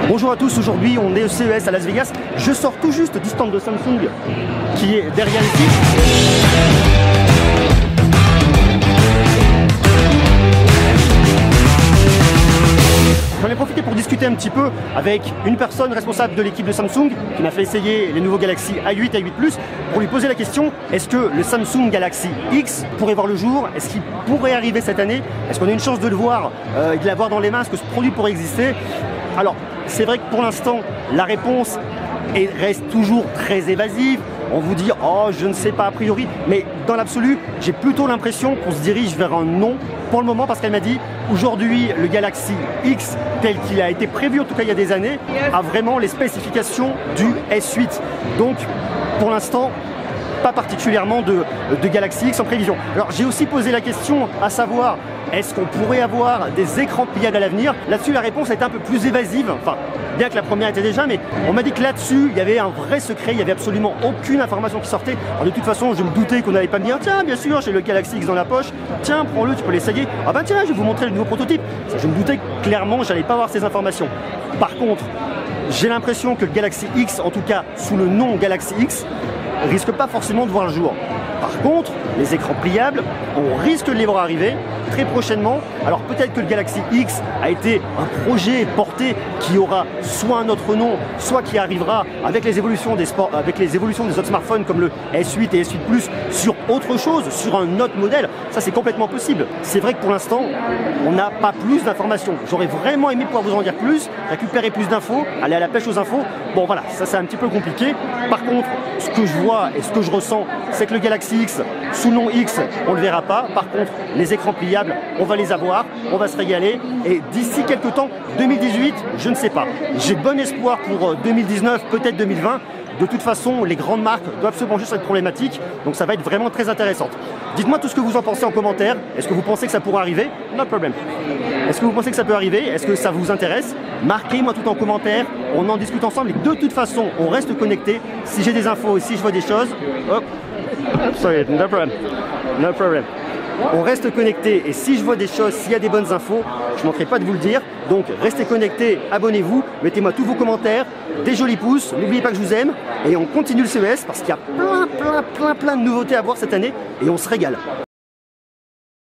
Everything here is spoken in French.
Bonjour à tous, aujourd'hui on est au CES à Las Vegas. Je sors tout juste du stand de Samsung qui est derrière ici. J'en ai profité pour discuter un petit peu avec une personne responsable de l'équipe de Samsung qui m'a fait essayer les nouveaux Galaxy A8 et A8 Plus pour lui poser la question: est-ce que le Samsung Galaxy X pourrait voir le jour? Est-ce qu'il pourrait arriver cette année? Est-ce qu'on a une chance de le voir et de l'avoir dans les mains? Est-ce que ce produit pourrait exister? Alors, c'est vrai que pour l'instant, la réponse reste toujours très évasive. On vous dit, oh, je ne sais pas a priori, mais dans l'absolu, j'ai plutôt l'impression qu'on se dirige vers un non pour le moment, parce qu'elle m'a dit, aujourd'hui, le Galaxy X, tel qu'il a été prévu, en tout cas il y a des années, a vraiment les spécifications du S8. Donc, pour l'instant, pas particulièrement de Galaxy X en prévision. Alors, j'ai aussi posé la question, à savoir, est-ce qu'on pourrait avoir des écrans pliables à l'avenir? Là-dessus, la réponse est un peu plus évasive. Enfin, bien que la première était déjà, mais on m'a dit que là-dessus, il y avait un vrai secret, il n'y avait absolument aucune information qui sortait. Alors, de toute façon, je me doutais qu'on n'allait pas me dire, tiens, bien sûr, j'ai le Galaxy X dans la poche, tiens, prends-le, tu peux l'essayer. Ah ben tiens, je vais vous montrer le nouveau prototype. Ça, je me doutais que clairement, j'allais pas avoir ces informations. Par contre, j'ai l'impression que le Galaxy X, en tout cas sous le nom Galaxy X, risque pas forcément de voir le jour. Par contre, les écrans pliables, on risque de les voir arriver très prochainement. Alors peut-être que le Galaxy X a été un projet porté qui aura soit un autre nom, soit qui arrivera avec les évolutions des autres smartphones comme le S8 et S8 Plus sur autre chose, sur un autre modèle. Ça, c'est complètement possible. C'est vrai que pour l'instant, on n'a pas plus d'informations. J'aurais vraiment aimé pouvoir vous en dire plus, récupérer plus d'infos, aller à la pêche aux infos. Bon voilà, ça c'est un petit peu compliqué. Par contre, ce que je vois et ce que je ressens, c'est que le Galaxy X, sous le nom X, on ne le verra pas. Par contre, les écrans pliables, on va les avoir, on va se régaler. Et d'ici quelques temps, 2018, je ne sais pas. J'ai bon espoir pour 2019, peut-être 2020. De toute façon, les grandes marques doivent se pencher sur cette problématique, donc ça va être vraiment très intéressant. Dites-moi tout ce que vous en pensez en commentaire. Est-ce que vous pensez que ça pourrait arriver? No problem. Est-ce que vous pensez que ça peut arriver? Est-ce que ça vous intéresse? Marquez-moi tout en commentaire, on en discute ensemble et de toute façon, on reste connecté. Si j'ai des infos, si je vois des choses, hop, sorry, no problem, no problem. On reste connecté et si je vois des choses, s'il y a des bonnes infos, je ne manquerai pas de vous le dire. Donc restez connectés, abonnez-vous, mettez-moi tous vos commentaires, des jolis pouces, n'oubliez pas que je vous aime et on continue le CES parce qu'il y a plein de nouveautés à voir cette année et on se régale.